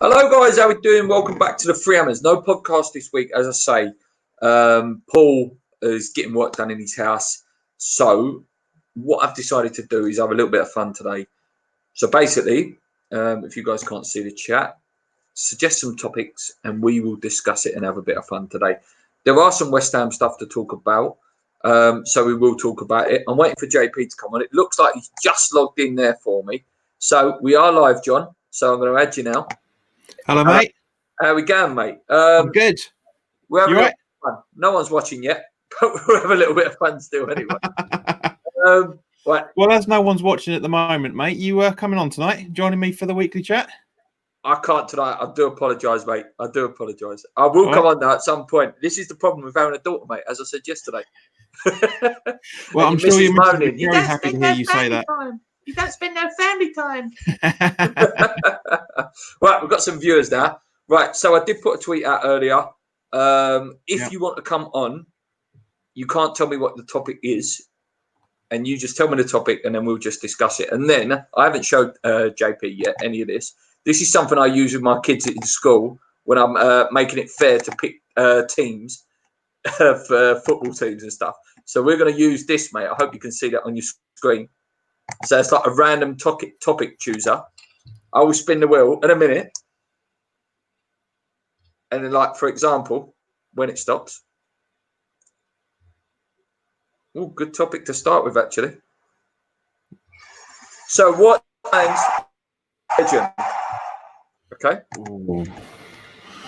Hello guys, how we doing? Welcome back to the Three Hammers. No podcast this week, as I say. Paul is getting work done in his house. So what I've decided to do is have a little bit of fun today. So basically, if you guys can't see the chat, suggest some topics and we will discuss it and have a bit of fun today. There are some West Ham stuff to talk about. So we will talk about it. I'm waiting for JP to come on. It looks like he's just logged in there for me. So we are live, John. So I'm going to add you now. Hello, mate. How we going, mate? I'm good. We're having a little bit of fun. No one's watching yet, but we'll have a little bit of fun still anyway. Right. Well, as no one's watching at the moment, mate, you are coming on tonight, joining me for the weekly chat? I can't tonight. I do apologise, mate. I do apologise. I will come on now at some point. This is the problem with having a daughter, mate, as I said yesterday. Well, I'm sure you're moaning. very happy to hear you say that. You don't spend no family time. Right, we've got some viewers now. Right, so I did put a tweet out earlier. If you want to come on, you can't tell me what the topic is. And you just tell me the topic and then we'll just discuss it. And then I haven't showed JP yet any of this. This is something I use with my kids in school when I'm making it fair to pick teams for football teams and stuff. So we're going to use this, mate. I hope you can see that on your screen. So it's like a random topic chooser. I will spin the wheel in a minute. And then, like, for example, when it stops. Oh, good topic to start with, actually. So what defines legend? Okay. Ooh.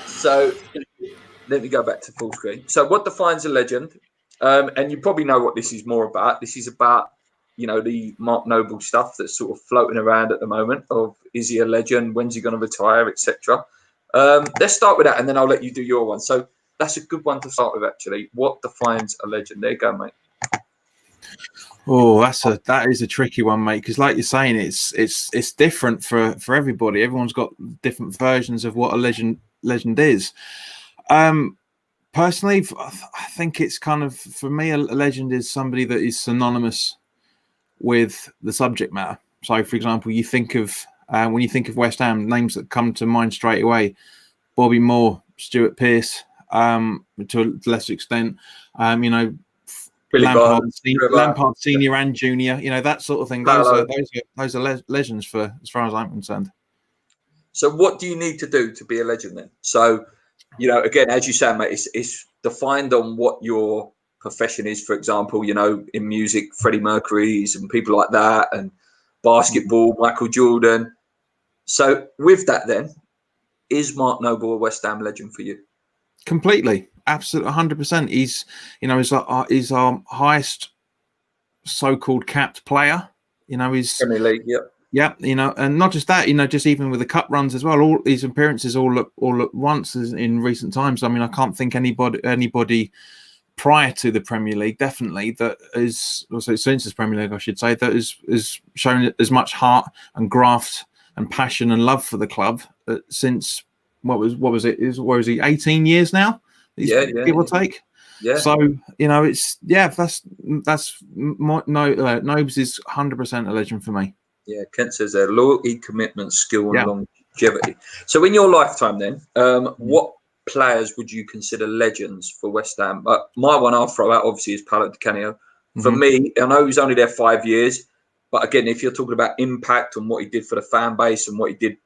So let me go back to full screen. So what defines a legend? And you probably know what this is more about. This is about, you know, the Mark Noble stuff that's sort of floating around at the moment of is he a legend? When's he going to retire, etc. Let's start with that and then I'll let you do your one. So that's a good one to start with, actually. What defines a legend? There you go, mate. Oh, that is a tricky one, mate, because like you're saying, it's different for everybody. Everyone's got different versions of what a legend is. Personally, I think it's kind of, for me, a legend is somebody that is synonymous with the subject matter. So, for example, you think of when you think of West Ham, names that come to mind straight away: Bobby Moore, Stuart Pearce, to a lesser extent, you know, Lampard Senior and Junior, you know, that sort of thing. Those are legends for as far as I'm concerned. So, what do you need to do to be a legend then? So, you know, again, as you say, mate, it's defined on what your profession is. For example, you know, in music, Freddie Mercury's and people like that, and basketball, Michael Jordan. So with that then, is Mark Noble a West Ham legend for you? Completely. Absolutely, 100%. He's, you know, he's our highest so-called capped player. You know, he's Premier League, yeah, you know, and not just that, you know, just even with the cup runs as well, all these appearances all at once in recent times. I mean, I can't think anybody prior to the Premier League, definitely, that is also since the Premier League, I should say, that is shown as much heart and graft and passion and love for the club since what was it? Where is he? 18 years now? Give or take. Yeah. So you know, it's that's Nobes is 100% a legend for me. Yeah, Kent says there, loyalty, commitment, skill, and longevity. So in your lifetime, then, what players would you consider legends for West Ham? My one I'll throw out obviously is Paolo Di Canio. For me, I know he was only there 5 years, but again, if you're talking about impact and what he did for the fan base and what he did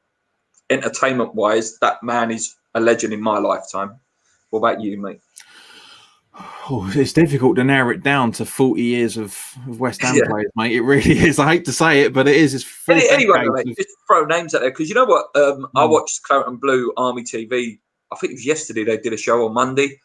entertainment-wise, that man is a legend in my lifetime. What about you, mate? Oh, it's difficult to narrow it down to 40 years of West Ham players, mate. It really is. I hate to say it, but it is. It's anyway, mate, just throw names out there because you know what? I watched Claret and Blue Army TV. I think it was yesterday. They did a show on Monday,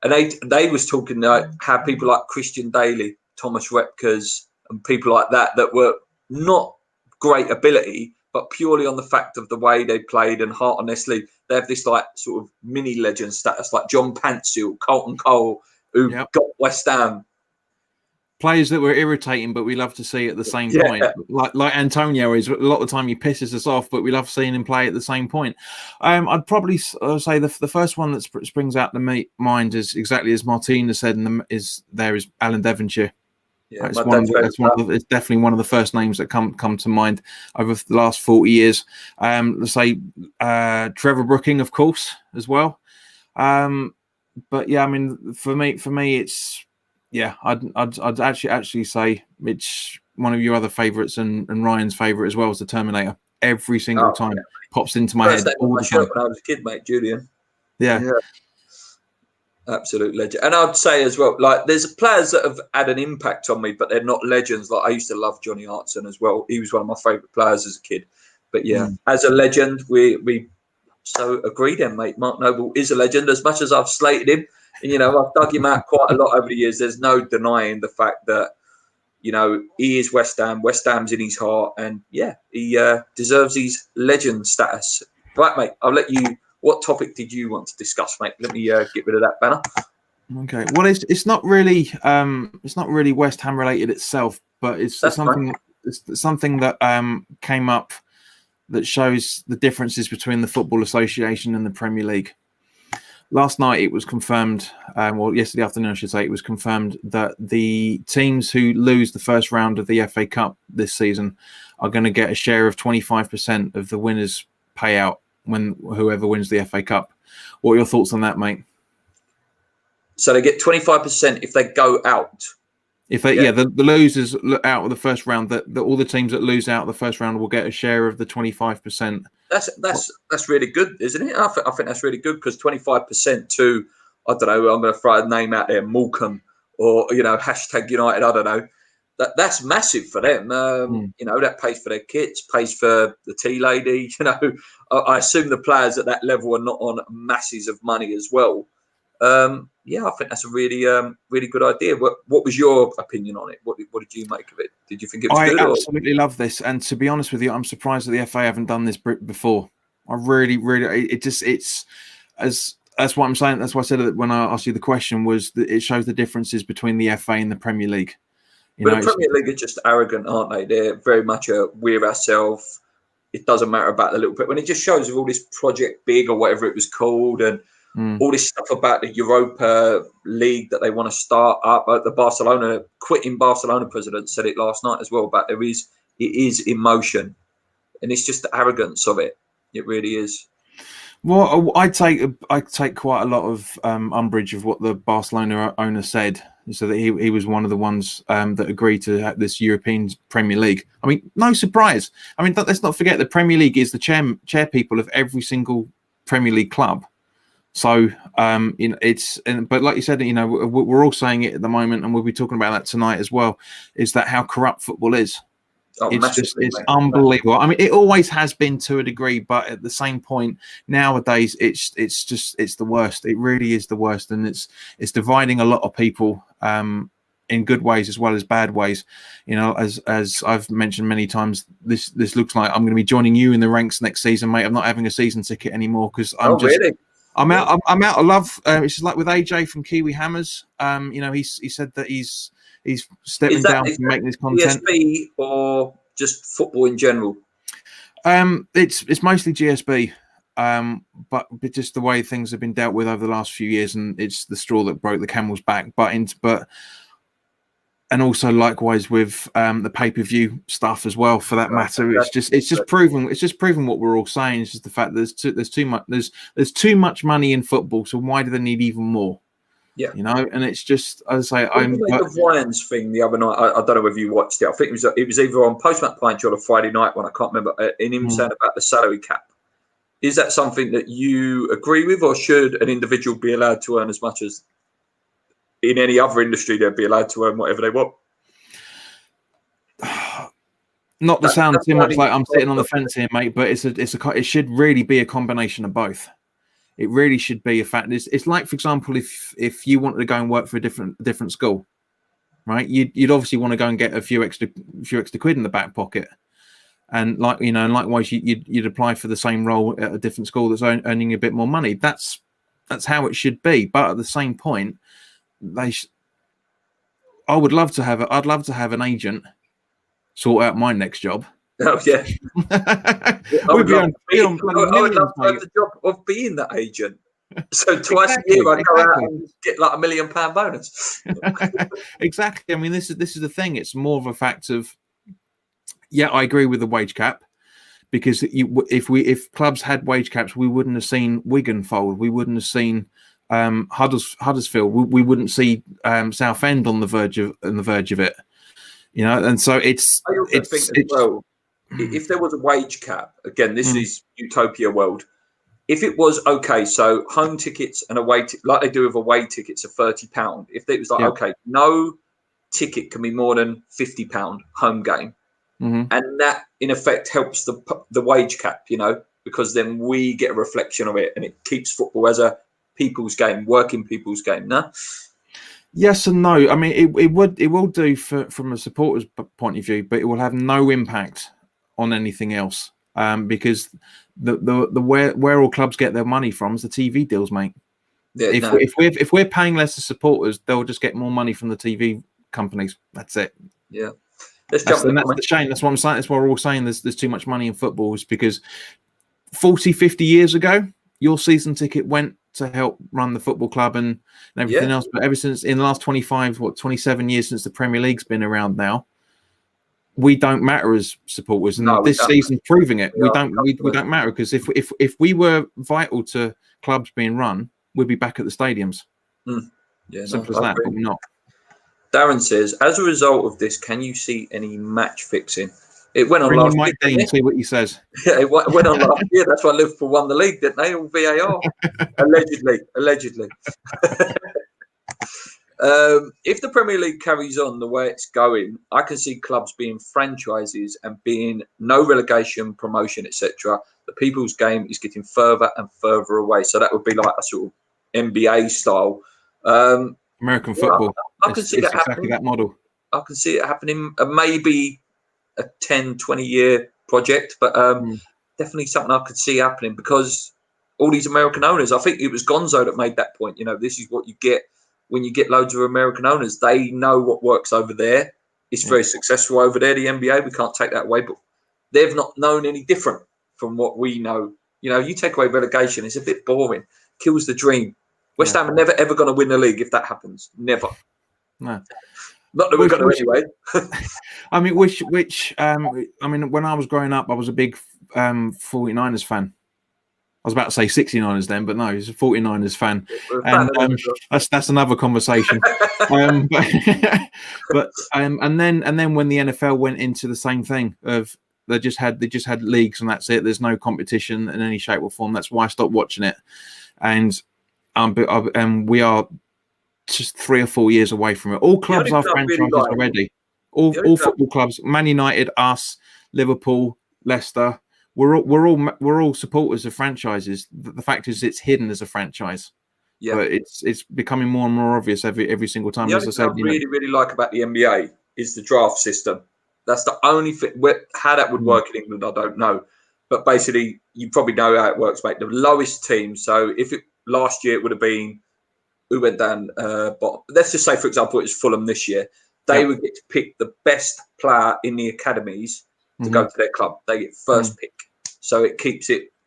and they was talking like how people like Christian Daly, Thomas Repkes, and people like that were not great ability, but purely on the fact of the way they played and heart on their sleeve. They have this like sort of mini legend status, like John Pantsil, Colton Cole, who got West Ham. Players that were irritating, but we love to see at the same point. Like Antonio is. A lot of the time he pisses us off, but we love seeing him play at the same point. I'd probably say the first one that springs out to my mind is exactly as Martina said, is Alan Devonshire. Yeah, my dad's favourite player. It's definitely one of the first names that come to mind over the last 40 years. Let's say Trevor Brooking, of course, as well. But yeah, I mean, for me, it's I'd actually say it's one of your other favourites and Ryan's favourite as well as the Terminator. Every single time pops into my head all the time. When I was a kid, mate, Julian. Yeah. Absolute legend. And I'd say as well, like there's players that have had an impact on me, but they're not legends. Like I used to love Johnny Hartson as well. He was one of my favourite players as a kid. But yeah, as a legend, we so agree then, mate. Mark Noble is a legend. As much as I've slated him, and I've dug him out quite a lot over the years, there's no denying the fact that he is West Ham. West Ham's in his heart, and yeah, he deserves his legend status. Right, mate. I'll let you. What topic did you want to discuss, mate? Let me get rid of that banner. Okay. Well, it's not really West Ham related itself, but it's something that came up that shows the differences between the Football Association and the Premier League. Last night it was confirmed, yesterday afternoon I should say, it was confirmed that the teams who lose the first round of the FA Cup this season are going to get a share of 25% of the winners' payout when whoever wins the FA Cup. What are your thoughts on that, mate? So they get 25% if they go out. If they, the losers out of the first round, that all the teams that lose out of the first round will get a share of the 25%. That's really good, isn't it? I think that's really good because 25% to, I don't know, I'm going to throw a name out there, Morecambe or hashtag United. I don't know. That's massive for them. That pays for their kits, pays for the tea lady. I assume the players at that level are not on masses of money as well. I think that's a really, really good idea. What was your opinion on it? What did you make of it? Did you think it was good? I absolutely love this, and to be honest with you, I'm surprised that the FA haven't done this before. I really, it's that's what I'm saying. That's why I said that when I asked you the question was that it shows the differences between the FA and the Premier League. The Premier League are just arrogant, aren't they? They're very much we're ourselves. It doesn't matter about the little bit. When it just shows with all this Project Big or whatever it was called, and all this stuff about the Europa League that they want to start up. The quitting Barcelona president said it last night as well. But it is in motion, and it's just the arrogance of it. It really is. Well, I take quite a lot of umbrage of what the Barcelona owner said. So that he was one of the ones that agreed to have this European Premier League. I mean, no surprise. I mean, let's not forget the Premier League is the chair people of every single Premier League club. So but like you said, we're all saying it at the moment, and we'll be talking about that tonight as well. Is that how corrupt football is? It's unbelievable. I mean, it always has been to a degree, but at the same point, nowadays it's the worst. It really is the worst, and it's dividing a lot of people in good ways as well as bad ways. As I've mentioned many times, this looks like I'm going to be joining you in the ranks next season, mate. I'm not having a season ticket anymore because really? I'm out of love. It's just like with AJ from Kiwi Hammers. He said that he's stepping down from making this content. GSB or just football in general? It's mostly GSB, but just the way things have been dealt with over the last few years, and it's the straw that broke the camel's back. And also likewise with the pay-per-view stuff as well, for that matter. It's just proving what we're all saying. It's just the fact that there's too much money in football. So why do they need even more? Yeah, and it's just, as I say, the Wines thing the other night. I don't know whether you watched it. I think it was either on Postmat Punch or a Friday night one. I can't remember. In him saying about the salary cap. Is that something that you agree with, or should an individual be allowed to earn as much as in any other industry they'd be allowed to earn whatever they want? Not to sound too much like I'm sitting on the fence here, mate, but it should really be a combination of both. It really should be a fact. It's like, for example, if you wanted to go and work for a different school, right? You'd obviously want to go and get a few extra quid in the back pocket, and likewise you'd apply for the same role at a different school that's earning a bit more money. That's how it should be. But at the same point, I'd love to have an agent sort out my next job. Oh yeah, I would love the job of being that agent. So twice a year I go out and get like £1 million bonus. Exactly. I mean, this is the thing. It's more of a fact of, yeah, I agree with the wage cap, because if clubs had wage caps, we wouldn't have seen Wigan fold. We wouldn't have seen Huddersfield. We wouldn't see Southend on the verge of it. You know, and so it's. I also think as well, if there was a wage cap, again, this is utopia world. If it was okay, so home tickets and away, like they do with away tickets, are £30. If it was like, okay, no ticket can be more than £50 home game, and that in effect helps the wage cap, you know, because then we get a reflection of it, and it keeps football as a people's game, working people's game. No. Yes and no. I mean, it will do from a supporter's point of view, but it will have no impact on anything else, because the where all clubs get their money from is the TV deals, mate. Yeah, if we're paying less as supporters, they'll just get more money from the TV companies. That's it. Yeah, that's the shame. That's what I'm saying. That's why we're all saying there's too much money in football, is because 40, 50 years ago, your season ticket went to help run the football club and everything else. But ever since, in the last 27 years since the Premier League's been around now, we don't matter as supporters, and this season's proving it. We don't matter, because if we were vital to clubs being run, we'd be back at the stadiums. Yeah, simple as that. But we're not. Darren says, as a result of this, can you see any match fixing? It went on last year. Dean, see what he says. Yeah, it went on last year. That's why Liverpool won the league, didn't they? All VAR, allegedly. If the Premier League carries on the way it's going, I can see clubs being franchises and being no relegation, promotion, etc. The people's game is getting further and further away. So that would be like a sort of NBA style. American football. I can see that happening. Exactly that model. I can see it happening. Maybe a 10, 20-year project, but definitely something I could see happening, because all these American owners, I think it was Gonzo that made that point. You know, this is what you get when you get loads of American owners. They know what works over there. It's very successful over there, the NBA. We can't take that away, but they've not known any different from what we know. You know, you take away relegation, it's a bit boring. Kills the dream. West Ham are never, ever going to win the league if that happens. Never. No. Not that we're going to anyway. I mean, I mean, when I was growing up, I was a big 49ers fan. I was about to say 69ers then, but no, he's a 49ers fan. And that's another conversation. And then when the NFL went into the same thing of they just had leagues and that's it. There's no competition in any shape or form. That's why I stopped watching it. And we are just 3 or 4 years away from it. All clubs are franchises already. All football clubs, Man United, us, Liverpool, Leicester. We're all supporters of franchises. The fact is, it's hidden as a franchise. Yeah, but it's becoming more and more obvious every single time. The only thing I really like about the NBA is the draft system. That's the only thing. How that would work in England, I don't know. But basically, you probably know how it works, mate. The lowest team. So if last year it would have been who went down. But let's just say, for example, it was Fulham this year. They would get to pick the best player in the academies to go to their club. They get first pick. So it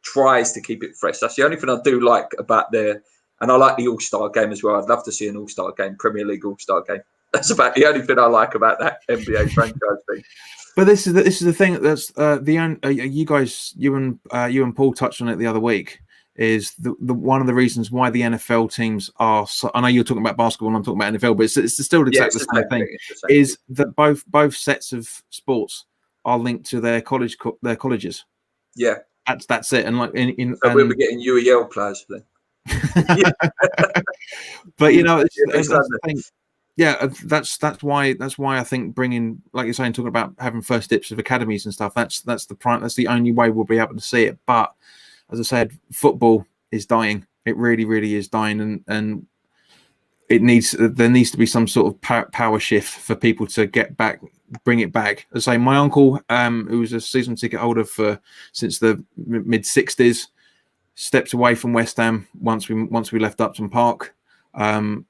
tries to keep it fresh. That's the only thing I do like about and I like the All-Star game as well. I'd love to see an All-Star game, Premier League All-Star game. That's about the only thing I like about that NBA franchise thing. But this is the thing that's you and Paul touched on it the other week. Is the one of the reasons why the NFL teams are? I know you're talking about basketball, and I'm talking about NFL, but it's still exactly the same thing. Is that both sets of sports are linked to their colleges? Yeah, that's it. And so we'll be getting UEL players then. But that's the thing. Yeah, that's why I think bringing, like you're saying, talking about having first dips of academies and stuff. That's the only way we'll be able to see it. But as I said, football is dying. It really, really is dying, and there needs to be some sort of power shift for people to bring it back. As I say, my uncle, who was a season ticket holder since the mid '60s, stepped away from West Ham once we left Upton Park. And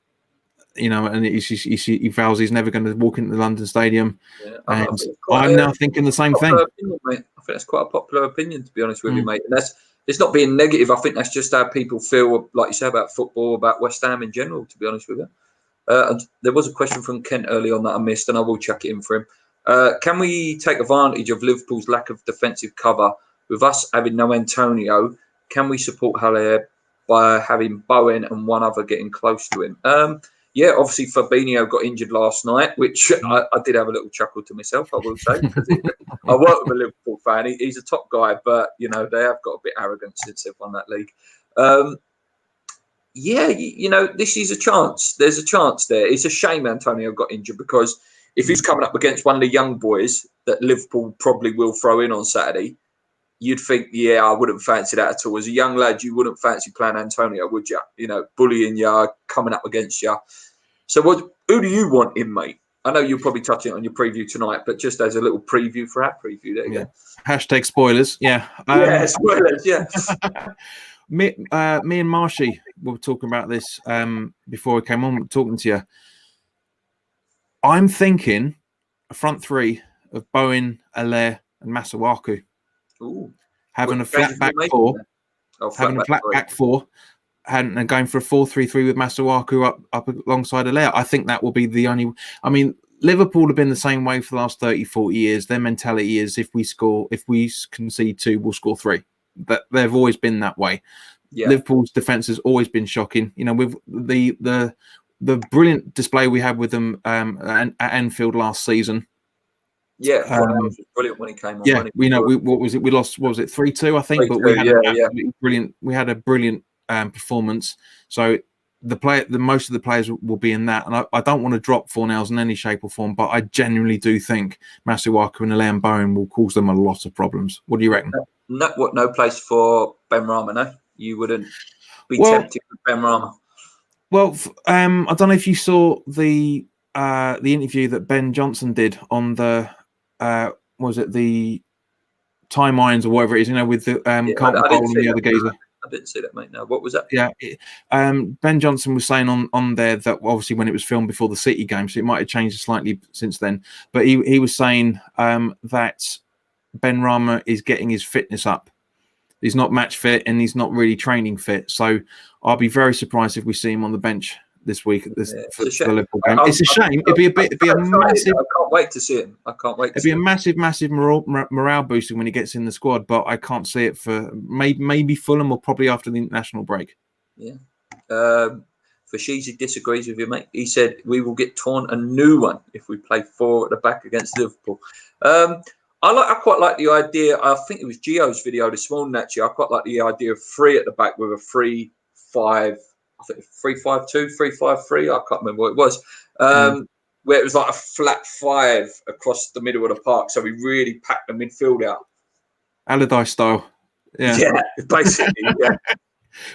he vows he's never going to walk into the London Stadium. Yeah, and I'm now thinking the same thing. I think that's quite a popular opinion, to be honest with you, mate. And it's not being negative. I think that's just how people feel, like you say, about football, about West Ham in general, to be honest with you. There was a question from Kent early on that I missed, and I will chuck it in for him. Can we take advantage of Liverpool's lack of defensive cover with us having no Antonio? Can we support Haller by having Bowen and one other getting close to him? Yeah, obviously Fabinho got injured last night, which I did have a little chuckle to myself, I will say, because I work with a Liverpool fan. He's a top guy, but they have got a bit arrogant since they've won that league. Yeah, this is a chance. There's a chance there. It's a shame Antonio got injured, because if he's coming up against one of the young boys that Liverpool probably will throw in on Saturday, you'd think, yeah, I wouldn't fancy that at all. As a young lad, you wouldn't fancy playing Antonio, would you? Bullying you, coming up against you. So who do you want in, mate? I know you'll probably touch it on your preview tonight, but just as a little preview for our preview, there you go. Hashtag spoilers, yeah. Spoilers, yeah. Me and Marshy were talking about this before I came on talking to you. I'm thinking a front three of Bowen, Haller, and Masuaku. Ooh. Having a flat back four. Having a flat back four. And going for a 4-3-3 with Masuaku up alongside Haller. I think that will be the only... I mean, Liverpool have been the same way for the last 30, 40 years. Their mentality is if we concede 2, we'll score 3. But they've always been that way. Yeah. Liverpool's defence has always been shocking. With the brilliant display we had with them at Anfield last season. Yeah, was brilliant when he came on. Yeah, what was it? We lost. What was it? 3-2, I think. 3-2, but we had brilliant. We had a brilliant performance. So most of the players will be in that, and I don't want to drop Fornals in any shape or form, but I genuinely do think Masuaku and Haller and Bowen will cause them a lot of problems. What do you reckon? No place for Benrahma, no? You wouldn't be tempted with Benrahma? Well, I don't know if you saw the interview that Ben Johnson did on the was it the Time Irons or whatever it is, with the Carlton Cole and the other geezer. I didn't see that, mate. No, what was that? Yeah, Ben Johnson was saying on there that obviously when it was filmed before the City game, so it might have changed slightly since then. But he was saying that Benrahma is getting his fitness up. He's not match fit and he's not really training fit. So I'll be very surprised if we see him on the bench this week for the Liverpool game. It's a shame. It'd be a massive. I can't wait to see him. It'd be a massive morale booster when he gets in the squad, but I can't see it for maybe Fulham or probably after the international break. Yeah. Fashizi disagrees with you, mate. He said we will get torn a new one if we play 4 at the back against Liverpool. I quite like the idea. I think it was Gio's video this morning, actually. I quite like the idea of 3 at the back with a 3-5. I think 3-5-2, 3-5-3. I can't remember what it was. Where it was like a flat 5 across the middle of the park. So we really packed the midfield out. Allardyce style. Yeah, basically. Yeah.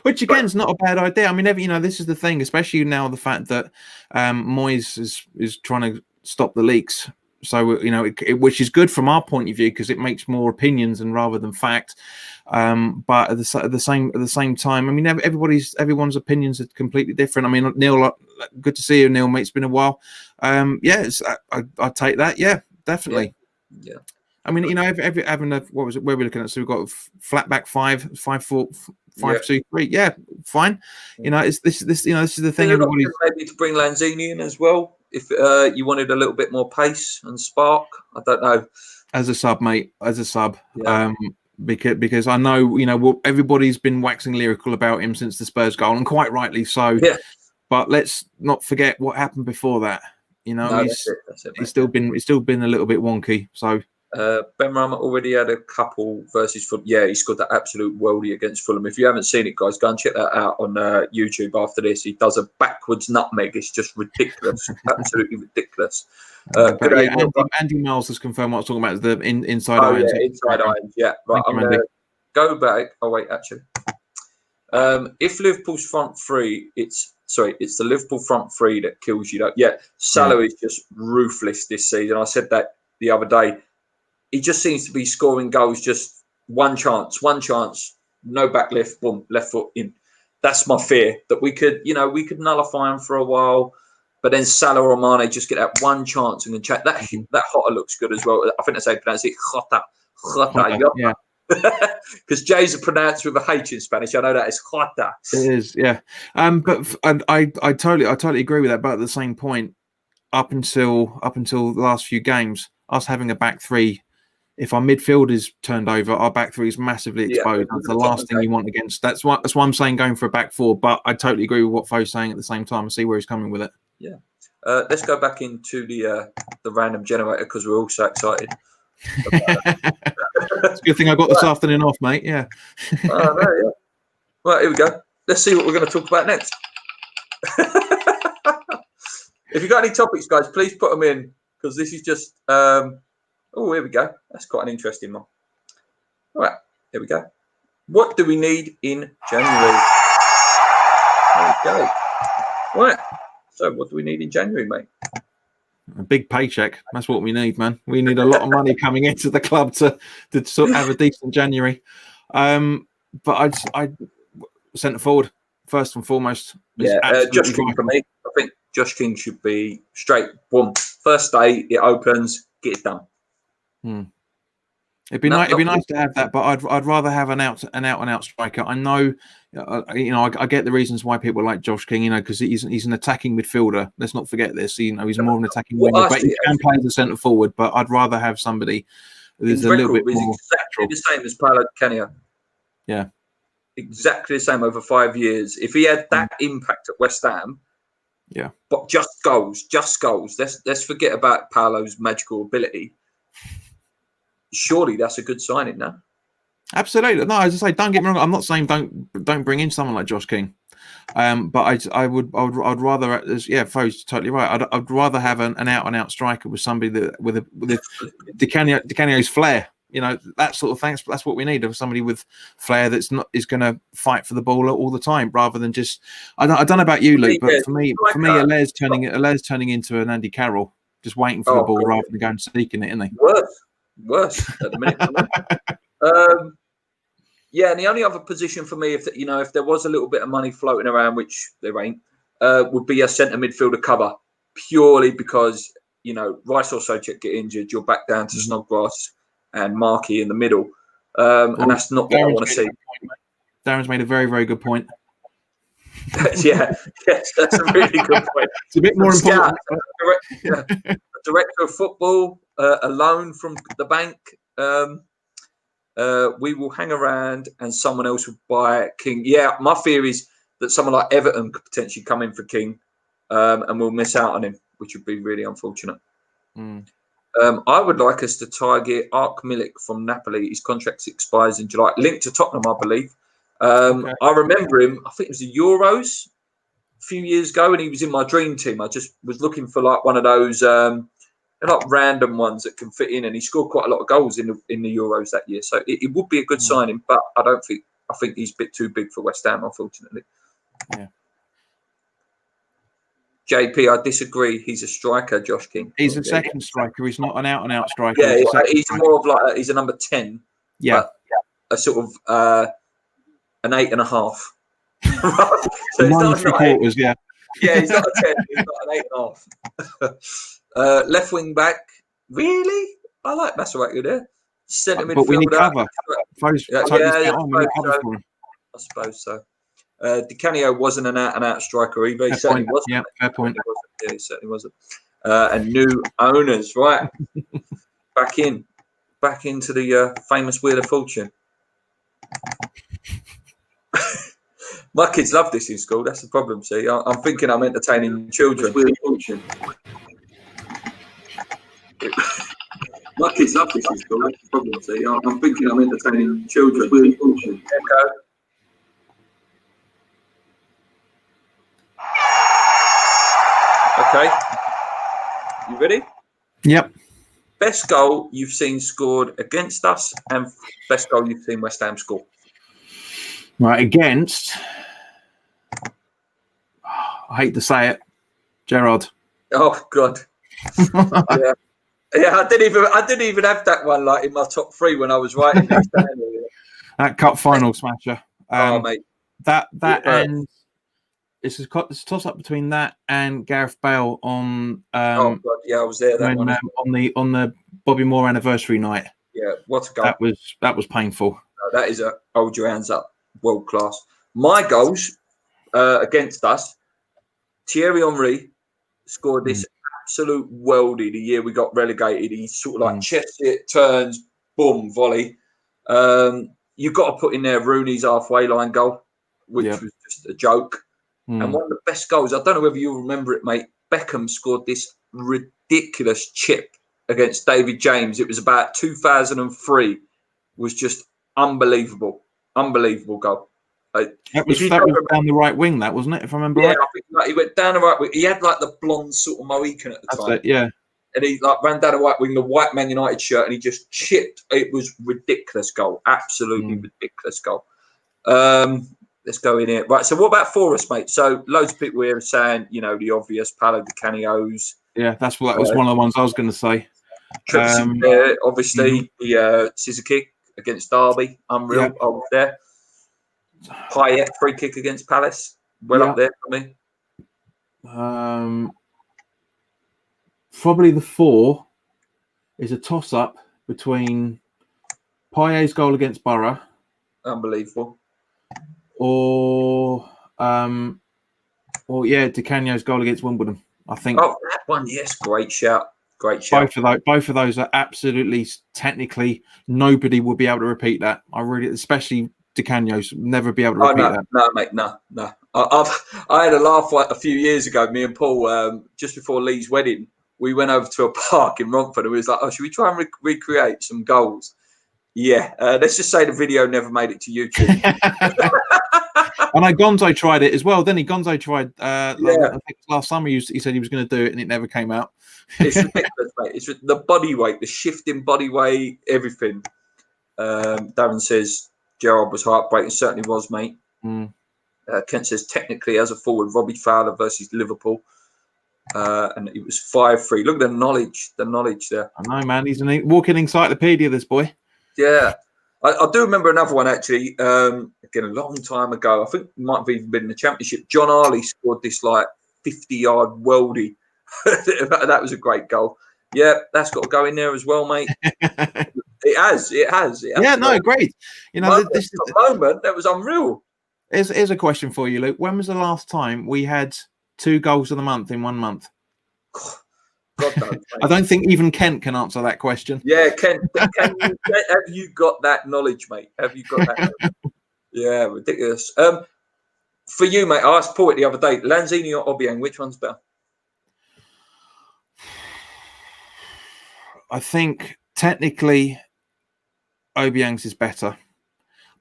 Which again is not a bad idea. I mean, this is the thing, especially now the fact that Moyes is trying to stop the leaks. So which is good from our point of view because it makes more opinions and rather than fact. But at the same time, I mean, everyone's opinions are completely different. I mean, Neil, good to see you, Neil. Mate, it's been a while. I'd take that. Yeah, definitely. Yeah. I mean, having what was it? Where we're looking at? So we've got flat back 5-4, 5-2-3. Yeah, fine. This is the thing. Everybody's maybe to bring Lanzini in as well. If you wanted a little bit more pace and spark, I don't know. As a sub, mate. As a sub. Yeah. Because I know, everybody's been waxing lyrical about him since the Spurs goal, and quite rightly so. Yeah. But let's not forget what happened before that. That's it, he's still been a little bit wonky. So Benrahma already had a couple versus Fulham. Yeah, he scored that absolute worldie against Fulham. If you haven't seen it, guys, go and check that out on YouTube after this. He does a backwards nutmeg. It's just ridiculous. Absolutely ridiculous. Andy Miles has confirmed what I was talking about is the inside irons. Yeah, inside irons. Yeah, right. I'm going to go back. Oh, wait, actually. If Liverpool's front three, it's the Liverpool front three that kills you. Yeah, Salah is just ruthless this season. I said that the other day. He just seems to be scoring goals, just one chance, no back lift, boom, left foot in. That's my fear, that we could nullify him for a while, but then Salah or Mane just get that one chance and then check. That Jota looks good as well. I think that's how you pronounce it, Jota. Yeah. Because J's are pronounced with a H in Spanish. I know that it's Jota. It is, yeah. But I totally agree with that. But at the same point, up until the last few games, us having a back three, if our midfield is turned over, our back three is massively exposed. That's the last thing you want against. That's why I'm saying going for a back four. But I totally agree with what Fo's saying at the same time. I see where he's coming with it. Yeah. Let's go back into the random generator because we're all so excited. It's a good thing I got this afternoon off, mate. Yeah. Oh, no, yeah. Right, here we go. Let's see what we're going to talk about next. If you've got any topics, guys, please put them in because this is just. Oh, here we go. That's quite an interesting one. All right, here we go. What do we need in January? There we go. Right. So, what do we need in January, mate? A big paycheck. That's what we need, man. We need a lot of money coming into the club to sort of have a decent January. But I centre forward first and foremost. Yeah, Josh King for me. I think Josh King should be straight. Boom. First day it opens, get it done. It'd be nice to have that, but I'd rather have an out and out striker. I know, I get the reasons why people like Josh King, because he's an attacking midfielder. Let's not forget this. He's more of an attacking winger, but he can play the centre forward. But I'd rather have somebody who's a little bit more exactly the same as Paulo Di Canio. Yeah, exactly the same over 5 years. If he had that impact at West Ham, yeah, but just goals. Let's forget about Paulo's magical ability. Surely that's a good signing now. Absolutely. No, as I say, don't get me wrong. I'm not saying don't bring in someone like Josh King, but I'd rather, Fo's totally right. I'd rather have an out and out striker with somebody that with Di Canio's flair. That sort of thing. That's what we need, of somebody with flair is going to fight for the ball all the time, rather than just. I don't know about you, Luke, but for me, Alaire's turning into an Andy Carroll, just waiting for the ball rather than going seeking it, isn't he? Worse at the minute. And the only other position for me, if there was a little bit of money floating around, which there ain't, would be a centre midfielder cover, purely because Rice or Soucek get injured, you're back down to Snodgrass and Markey in the middle, and that's not what I want to see. Darren's made a very, very good point. Yes, that's a really good point. It's a bit more important. Director of football, a loan from the bank. We will hang around and someone else will buy King. Yeah, my fear is that someone like Everton could potentially come in for King, and we'll miss out on him, which would be really unfortunate. I would like us to target Ark Milik from Napoli. His contract expires in July. Linked to Tottenham, I believe. Okay. I remember him, I think it was the Euros a few years ago, and he was in my dream team. I just was looking for like one of those random ones that can fit in, and he scored quite a lot of goals in the Euros that year. So it would be a good signing, but I think he's a bit too big for West Ham, unfortunately. Yeah. JP, I disagree. He's a striker, Josh King. He's a second striker. He's not an out-and-out striker. Yeah, he's more of like he's a number 10. Yeah, a sort of an 8.5. So he's not 3/4. Yeah. Yeah, he's not a 10. He's not an 8.5. Left wing back. Really? I like Masaraki there. Centre midfielder. But we need cover. I suppose so. Di Canio wasn't an out-and-out striker either. He certainly wasn't. Yeah, fair point. He certainly wasn't. And new owners, right? back into the famous Wheel of Fortune. My kids love this in school. That's the problem. See, I'm thinking I'm entertaining children. Wheel of Fortune. My kids love this in school. That's the problem. See, I'm thinking I'm entertaining children. Wheel of Fortune. Echo. Okay. You ready? Yep. Best goal you've seen scored against us, and best goal you've seen West Ham score. Right, against. I hate to say it, Gerrard. Oh God. Yeah. I didn't even have that one like in my top 3 when I was writing this down. That cup final smasher. Mate. That and it's a toss-up between that and Gareth Bale on. Oh God, yeah, I was there. That one on the Bobby Moore anniversary night. Yeah, what a goal. That was painful. That is a hold your hands up, world class. My goals against us, Thierry Henry scored this absolute worldie the year we got relegated. He sort of like chests it, turns, boom, volley. You've got to put in there Rooney's halfway line goal, which was just a joke. And one of the best goals, I don't know whether you remember it, mate. Beckham scored this ridiculous chip against David James. It was about 2003. Was just unbelievable goal. That was down the right wing, that wasn't it? If I remember right. I think like, he went down the right wing. He had like the blonde sort of Mohican at the time. It, yeah. And he like ran down the right wing, the white Man United shirt, and he just chipped. It was ridiculous goal, absolutely ridiculous goal. Let's go in here. Right. So what about for us, mate? So loads of people here are saying, you know, the obvious Paolo Di Canios. Yeah, that was one of the ones I was going to say. Obviously, the scissor kick against Derby, unreal. I was there. Payet free kick against Palace, up there for me. Probably the 4 is a toss-up between Payet's goal against Borough, unbelievable, or Di Canio's goal against Wimbledon. I think. Oh, that one, yes, great shout. Great shout. Both of those are absolutely technically nobody would be able to repeat that. Especially Di Canio's never be able to repeat that. No, mate, no. I had a laugh a few years ago. Me and Paul, just before Lee's wedding, we went over to a park in Romford, and we was like, "Oh, should we try and recreate some goals?" Yeah, let's just say the video never made it to YouTube. I know Gonzo tried it as well. Then Gonzo tried. I think last summer he said he was going to do it, and it never came out. It's ridiculous, mate. It's the body weight, the shifting body weight, everything. Darren says Gerrard was heartbreaking. Certainly was, mate. Kent says technically as a forward, Robbie Fowler versus Liverpool, and it was 5-3. Look at the knowledge there. I know, man. He's a walking encyclopedia, this boy. Yeah. I do remember another one, actually, again, a long time ago. I think it might have even been in the Championship. John Harley scored this, 50-yard worldie. That was a great goal. Yeah, that's got to go in there as well, mate. It has. Yeah, no, great. You know, this is a moment that was unreal. Here's a question for you, Luke. When was the last time we had 2 goals of the month in 1 month? God knows, I don't think even Kent can answer that question. Yeah, Kent, have you got that knowledge, mate? Have you got that knowledge? Yeah, ridiculous. For you, mate, I asked Paul it the other day, Lanzini or Obiang, which one's better? I think technically Obiang's is better,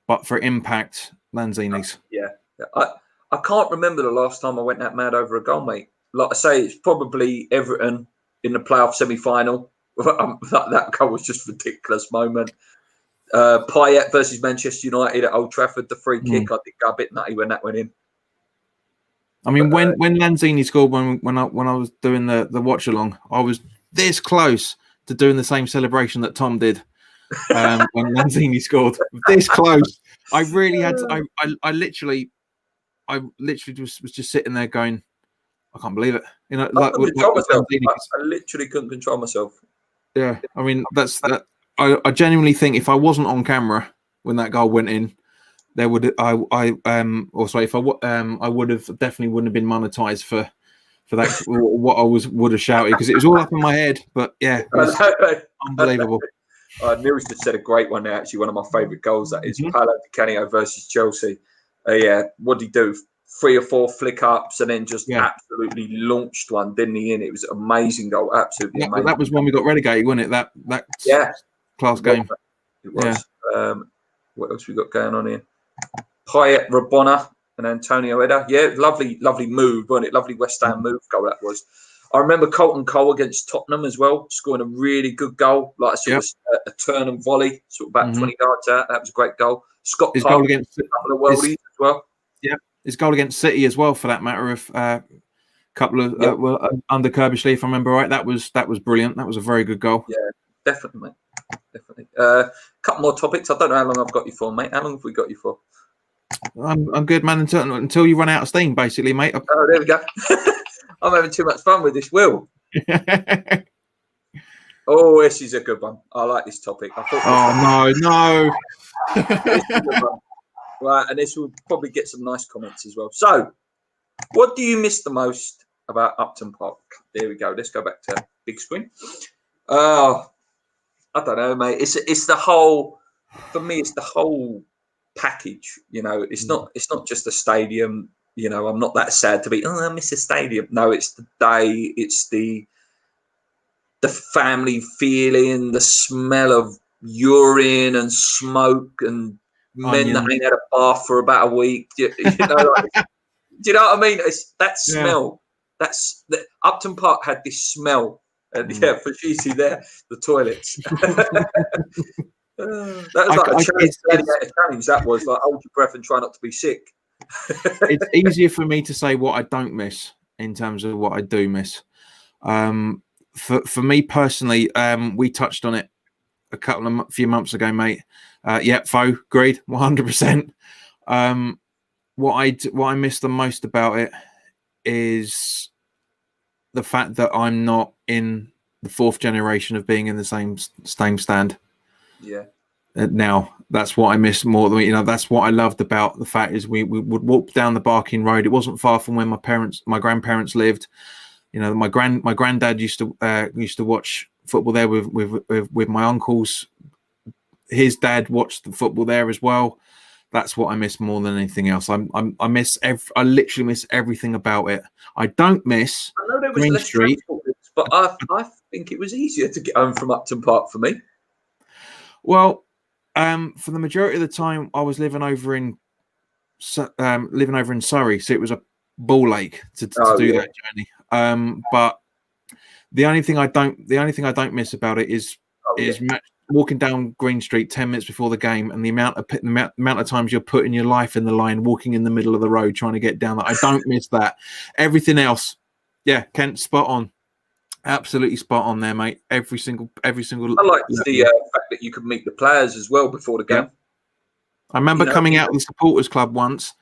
but for impact, Lanzini's. Yeah. I can't remember the last time I went that mad over a goal, mate. Like I say, it's probably Everton in the playoff semi-final. That goal was just a ridiculous moment. Payet versus Manchester United at Old Trafford, the free kick. I think I got a bit nutty when that went in. I mean, when Lanzini scored, when I was doing the watch along, I was this close to doing the same celebration that Tom did when Lanzini scored. This close, I really had. I literally was just sitting there going, I can't believe it. You know, I literally couldn't control myself. Yeah, I mean that's that. I genuinely think if I wasn't on camera when that goal went in, there would I would have definitely wouldn't have been monetized for that what I would have shouted because it was all up in my head. But yeah, it was unbelievable. Neil's just said a great one there. Actually, one of my favourite goals that is Paolo Di Canio versus Chelsea. What did he do? 3 or 4 flick ups and then just absolutely launched one, didn't he? In it was an amazing goal, absolutely amazing. That was when we got relegated, wasn't it? That class game. It was. Yeah. What else we got going on here? Payet, Rabona, and Antonio Eda. Yeah, lovely move, wasn't it? Lovely West Ham move goal that was. I remember Colton Cole against Tottenham as well, scoring a really good goal, like a turn and volley, sort of about 20 yards out. That was a great goal. Scott His Park, goal against a couple of worldies as well. Yeah, his goal against City as well, for that matter. Of couple of under Kirbishley, if I remember right. That was brilliant. That was a very good goal. Yeah, definitely, mate. Definitely. Couple more topics. I don't know how long I've got you for, mate. How long have we got you for? I'm good, man. Until you run out of steam, basically, mate. Oh, there we go. I'm having too much fun with this wheel. Oh, this is a good one. I like this topic. I thought. No. This is a good one. Right, and this will probably get some nice comments as well. So, what do you miss the most about Upton Park? There we go. Let's go back to big screen. I don't know, mate. It's the whole. For me, it's the whole package. You know, it's not just a stadium. You know, I'm not that sad to be. Oh, I miss a stadium. No, it's the day. It's the family feeling, the smell of urine and smoke and men that ain't had a bath for about a week. Do you know? Do you know what I mean? It's that smell. Yeah. That's Upton Park had this smell. And for Sheesy there, the toilets. That was like a challenge. That was like hold your breath and try not to be sick. It's easier for me to say what I don't miss in terms of what I do miss. For me personally, we touched on it a few months ago, mate. Fo, agreed, 100%. What I miss the most about it is the fact that I'm not in the fourth generation of being in the same stand. Yeah. Now that's what I miss more than that's what I loved about the fact is we would walk down the Barking Road. It wasn't far from where my grandparents lived. You know, my granddad used to watch football there with my uncles. His dad watched the football there as well. That's what I miss more than anything else. I literally miss everything about it. I don't miss Green Street, but I think it was easier to get home from Upton Park for me. Well, for the majority of the time, I was living over in Surrey, so it was a ball ache to do that journey. But the only thing I don't miss about it is walking down Green Street 10 minutes before the game, and the amount of times you're putting your life in the line, walking in the middle of the road trying to get down that. I don't miss that. Everything else, Kent, spot on. Absolutely spot on there, mate. Every single. I like the fact that you could meet the players as well before the game. I remember coming out of the supporters club once,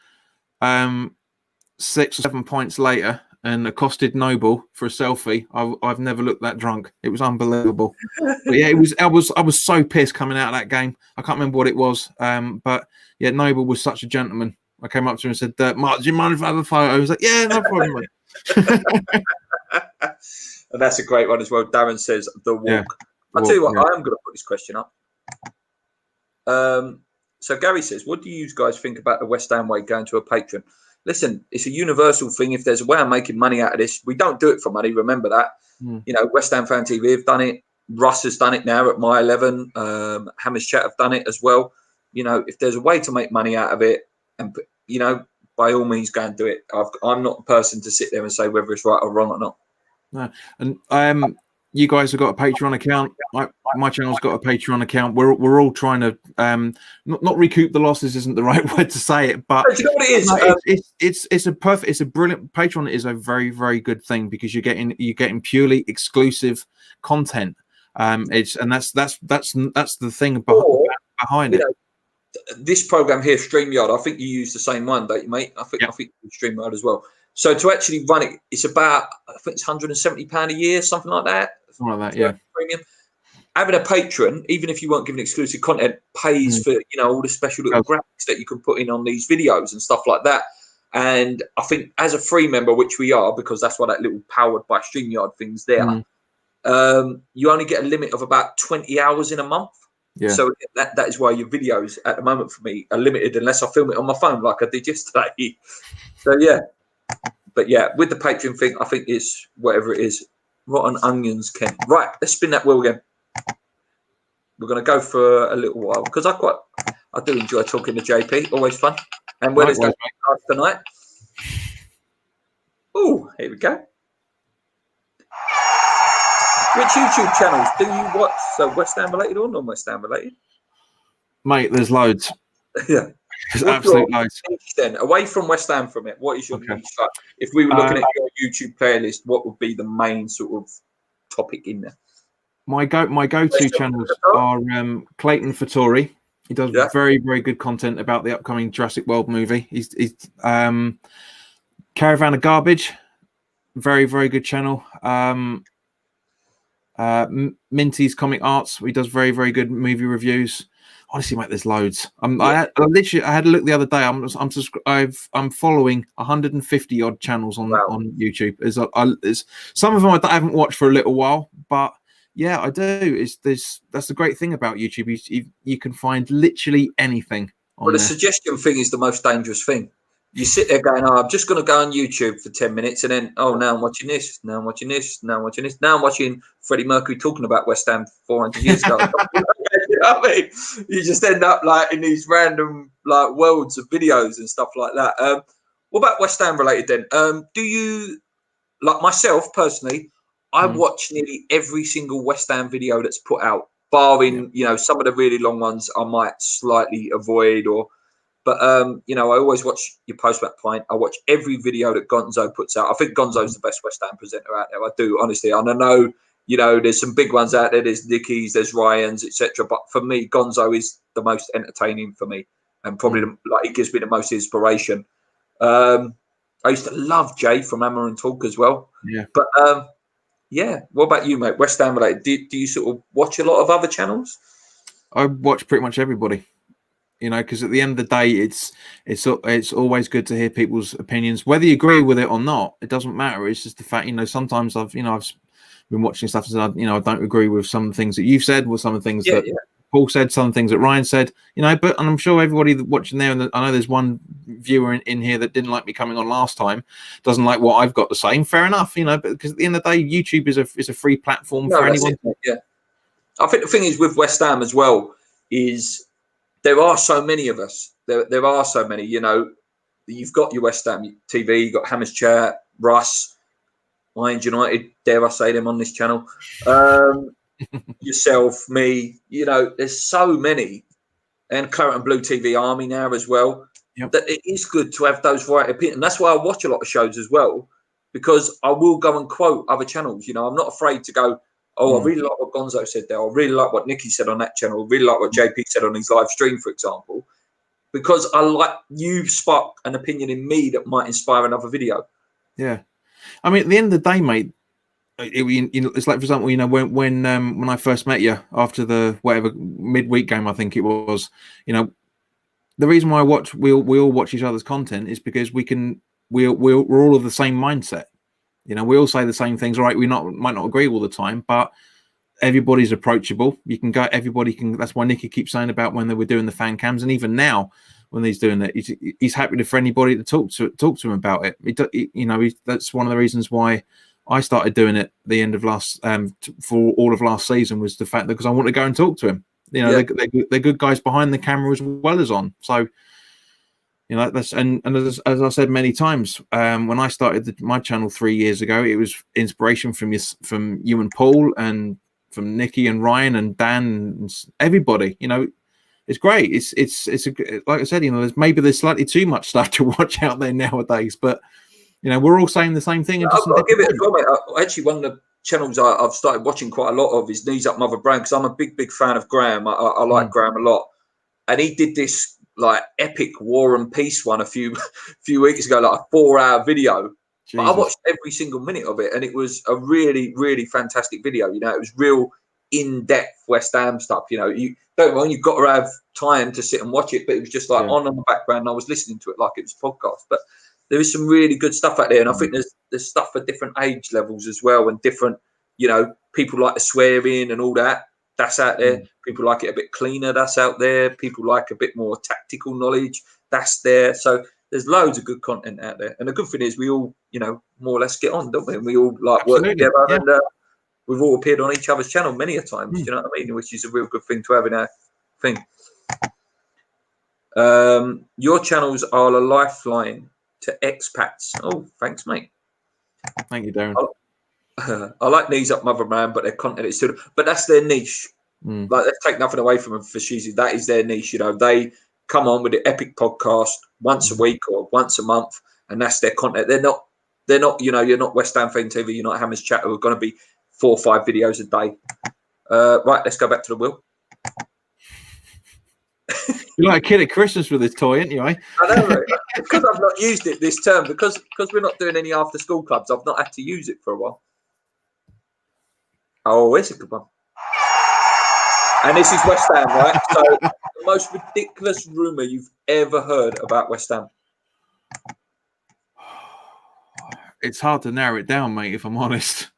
6 or 7 points later, and accosted Noble for a selfie. I've never looked that drunk. It was unbelievable. But yeah, I was so pissed coming out of that game. I can't remember what it was. But yeah, Noble was such a gentleman. I came up to him and said, "Mark, do you mind if I have a photo?" I was like, "Yeah, no problem, mate." And that's a great one as well. Darren says the walk. Yeah. I'll tell you what, I am going to put this question up. So Gary says, what do you guys think about the West Ham way going to a patron? Listen, it's a universal thing. If there's a way of making money out of this, we don't do it for money. Remember that. You know, West Ham Fan TV have done it. Russ has done it now at My 11. Hammers Chat have done it as well. You know, if there's a way to make money out of it, and you know, by all means, go and do it. I'm not the person to sit there and say whether it's right or wrong or not. No. And you guys have got a Patreon account. My channel's got a Patreon account. We're all trying to not recoup the losses isn't the right word to say it, but do you know what it is? It's a brilliant Patreon is a very, very good thing because you're getting purely exclusive content. That's the thing behind it. Know, this program here, StreamYard, I think you use the same one, don't you, mate? I think you use StreamYard as well. So to actually run it, it's about, I think it's £170 a year, something like that. Something like that, yeah. Premium. Having a patron, even if you weren't given exclusive content, pays for all the special little graphics that you can put in on these videos and stuff like that. And I think as a free member, which we are, because that's why that little powered by StreamYard thing's there, you only get a limit of about 20 hours in a month. Yeah. So that is why your videos at the moment for me are limited unless I film it on my phone like I did yesterday. So yeah. But yeah, with the Patreon thing, I think it's whatever it is. Rotten onions, Ken. Right, let's spin that wheel again. We're going to go for a little while because I do enjoy talking to JP. Always fun. And where is that tonight? Oh, here we go. Which YouTube channels do you watch? So West Ham related or non-West Ham related? Mate, there's loads. Yeah. There's absolute loads. Then, away from West Ham from it, what is your niche? Like, if we were looking at your YouTube playlist, what would be the main sort of topic in there? My go-to channels are Clayton Fattori. He does very, very good content about the upcoming Jurassic World movie. He's Caravan of Garbage, very, very good channel. Minty's Comic Arts. He does very, very good movie reviews. Honestly, mate, there's loads. I had a look the other day. I'm following 150 odd channels on YouTube. There's some of them I haven't watched for a little while, but yeah, I do. That's the great thing about YouTube. You can find literally anything on the there. Suggestion thing is the most dangerous thing. You sit there going, "Oh, I'm just going to go on YouTube for 10 minutes," and then, "Oh, now I'm watching this. Now I'm watching this. Now I'm watching this. Now I'm watching Freddie Mercury talking about West Ham 400 years ago." You know what I mean? You just end up like in these random like worlds of videos and stuff like that. What about West Ham related then? Do you, like myself personally, I watch nearly every single West Ham video that's put out, barring some of the really long ones I might slightly avoid But I always watch your post-match pint. I watch every video that Gonzo puts out. I think Gonzo's the best West Ham presenter out there. I do, honestly. And I know, there's some big ones out there. There's Nicky's, there's Ryan's, etc. But for me, Gonzo is the most entertaining for me, and probably he gives me the most inspiration. I used to love Jay from Hammer and Talk as well. Yeah. But what about you, mate? West Ham related. Do you sort of watch a lot of other channels? I watch pretty much everybody. Because at the end of the day, it's always good to hear people's opinions, whether you agree with it or not. It doesn't matter. It's just the fact, sometimes I've been watching stuff and said, I don't agree with some of the things that you've said, with some of the things that Paul said, some things that Ryan said, but and I'm sure everybody watching there, and I know there's one viewer in here that didn't like me coming on last time, doesn't like what I've got to say. Fair enough, but because at the end of the day, YouTube is a free platform for anyone. I think the thing is with West Ham as well is, there are so many of us. There are so many. You've got your West Ham TV, you've got Hammers Chat, Russ, Lions United. Dare I say them on this channel? Yourself, me. There's so many, and Claret and Blue TV Army now as well. Yep. That it is good to have those variety opinions. And that's why I watch a lot of shows as well, because I will go and quote other channels. I'm not afraid to go, "Oh, I really like what Gonzo said there. I really like what Nicky said on that channel. I really like what JP said on his live stream, for example," because I like you spark an opinion in me that might inspire another video. Yeah, I mean, at the end of the day, mate, it's like, for example, when I first met you after the whatever midweek game, I think it was, the reason why we all watch each other's content is because we're all of the same mindset. We all say the same things. All right, might not agree all the time, but everybody's approachable. Everybody can. That's why Nicky keeps saying about when they were doing the fan cams, and even now when he's doing it, he's happy for anybody to talk to him about it. That's one of the reasons why I started doing it the end of for all of last season, was the fact that because I want to go and talk to him. They're good guys behind the camera as well as on. So. That's and as I said many times, when I started my channel 3 years ago, it was inspiration from you and Paul, and from Nicky and Ryan and Dan and everybody. It's great. It's like I said, there's slightly too much stuff to watch out there nowadays, but we're all saying the same thing. And I'll give it a comment. Actually, one of the channels I've started watching quite a lot of is Knees Up Mother Brand, because I'm a big fan of Graham. I like Graham a lot, and he did this like epic War and Peace one a few weeks ago, like a 4-hour video. But I watched every single minute of it, and it was a really, really fantastic video. It was real in-depth West Ham stuff. You don't mind, you've got to have time to sit and watch it, but it was just like on the background, and I was listening to it like it was a podcast. But there is some really good stuff out there, and I think there's stuff for different age levels as well, and different, people like to swear in and all that. That's out there. People like it a bit cleaner. That's out there. People like a bit more tactical knowledge. That's there. So there's loads of good content out there. And the good thing is we all, more or less get on, don't we? And we all work together. Yeah. And we've all appeared on each other's channel many a times. Do you know what I mean? Which is a real good thing to have in our thing. Your channels are a lifeline to expats. Oh, thanks, mate. Thank you, Darren. I like Knees Up Mother Man, but their content is still, but that's their niche. Like, let's take nothing away from them for Sheezy. That is their niche. They come on with the epic podcast once a week or once a month, and that's their content. They're not, you're not West Ham Fan TV, you're not Hammers Chat, who are going to be 4 or 5 videos a day. Right, let's go back to the wheel. You're like a kid at Christmas with this toy, aren't you? Eh? I know, right? Because I've not used it this term, because we're not doing any after school clubs, I've not had to use it for a while. Oh, it's a good one. And this is West Ham, right? So the most ridiculous rumour you've ever heard about West Ham. It's hard to narrow it down, mate, if I'm honest.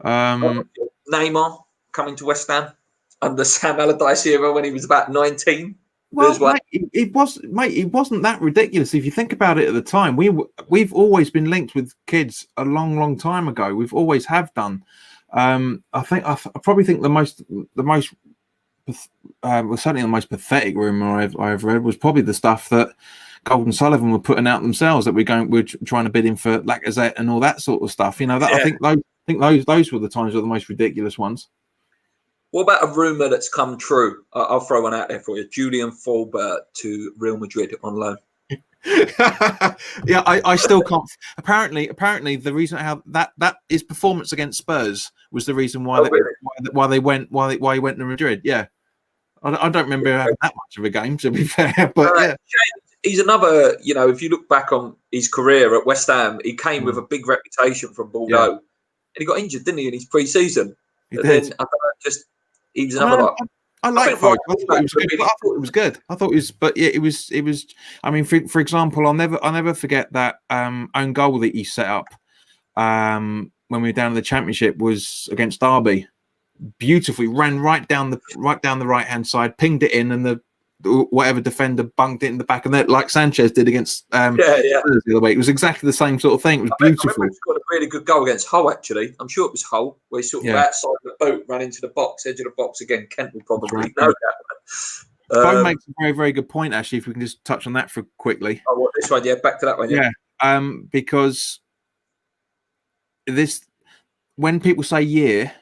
Neymar coming to West Ham under Sam Allardyce era when he was about 19. Well, mate, it wasn't that ridiculous if you think about it. At the time, we've always been linked with kids a long time ago. We've always have done. I probably think the most well, certainly the most pathetic rumor I've read was probably the stuff that Golden Sullivan were putting out themselves, that we're trying to bid in for Lacazette and all that sort of stuff. You know, that, I think those were the times were the most ridiculous ones. What about a rumor that's come true? I'll throw one out there for you. Julian Faulbert to Real Madrid on loan. Yeah, I still can't. Apparently, the reason how that his performance against Spurs was the reason why he went to Madrid. Yeah, I don't remember having that much of a game, to be fair. But yeah, he's another. You know, if you look back on his career at West Ham, he came with a big reputation from Bordeaux, and he got injured, didn't he, in his pre-season? Then I don't know, just he was another like. I like Vogue. I thought it was good. But yeah, it was. I mean, for example, I'll never forget that own goal that he set up when we were down in the Championship was against Derby. Beautifully ran right down the right hand side, pinged it in, and the whatever defender bunked it in the back of the net, like Sanchez did against the other way. It was exactly the same sort of thing. It was beautiful. He got a really good goal against Hull, actually. I'm sure it was Hull, where he sort of outside the boat, ran into the box, edge of the box again. Kent will probably know that one. Bo makes a very, very good point, actually, if we can just touch on that for quickly. Oh, what, this one? Yeah, back to that one. Yeah. Because when people say year,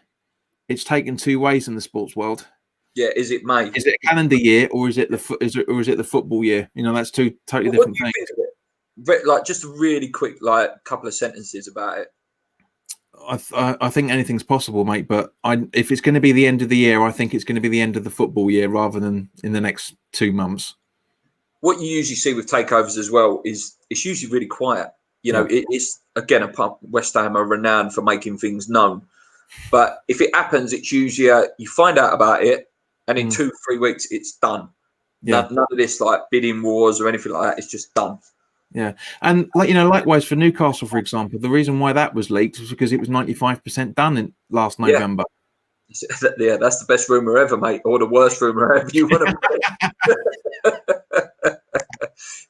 it's taken two ways in the sports world. Yeah, is it May? Is it a calendar year, or is it the football year? You know, that's two totally different things. Like, just a really quick, like, couple of sentences about it. I think anything's possible, mate. But if it's going to be the end of the year, I think it's going to be the end of the football year rather than in the next 2 months. What you usually see with takeovers as well is it's usually really quiet. You know, it's again, West Ham are renowned for making things known. But if it happens, it's usually you find out about it. And in 2-3 weeks, it's done. Yeah. None of this like bidding wars or anything like that. It's just done. Yeah, and likewise for Newcastle, for example, the reason why that was leaked was because it was 95% done in last November. Yeah, that's the best rumor ever, mate, or the worst rumor ever you want to.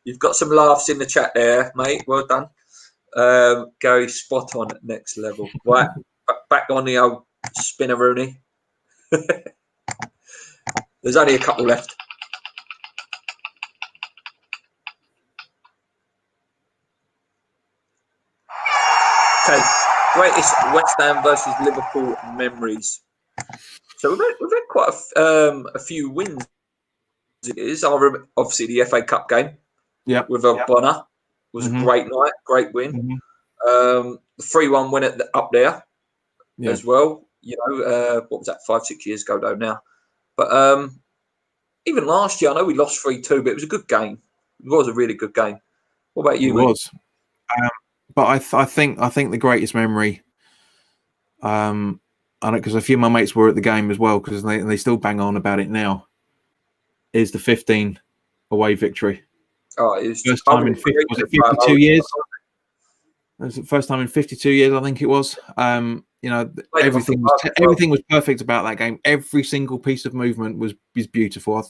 You've got some laughs in the chat there, mate. Well done. Gary, spot on at next level. Right, back on the old spinner, Rooney. There's only a couple left. Okay, greatest West Ham versus Liverpool memories. So we've had quite a few wins. It is. I remember, obviously, the FA Cup game. Yeah. With Bonner was a great night, great win. The 3-1 win up there as well. You know, what was that? 5-6 years ago though now. But even last year, I know we lost 3-2, but it was a good game. It was a really good game. What about you? It was. But I think the greatest memory, because a few of my mates were at the game as well, because they still bang on about it now, is the 15 away victory. Oh, it was first time in 52 years. It was the first time in 52 years, I think it was. You know, everything was perfect about that game. Every single piece of movement was beautiful.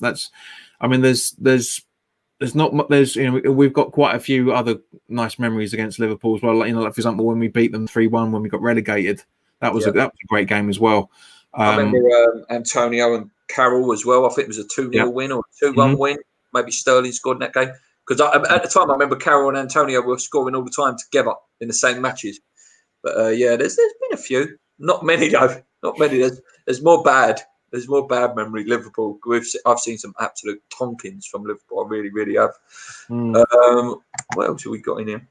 We've got quite a few other nice memories against Liverpool as well. Like, for example, when we beat them 3-1 when we got relegated, that was a great game as well. I remember Antonio and Carroll as well. I think it was a 2-0 win or a 2-1 win. Maybe Sterling scored in that game. Because at the time, I remember Carroll and Antonio were scoring all the time together in the same matches. But there's been a few. Not many though. Not many. There's more bad. There's more bad memory. Liverpool. I've seen some absolute tonkins from Liverpool. I really, really have. What else have we got in here?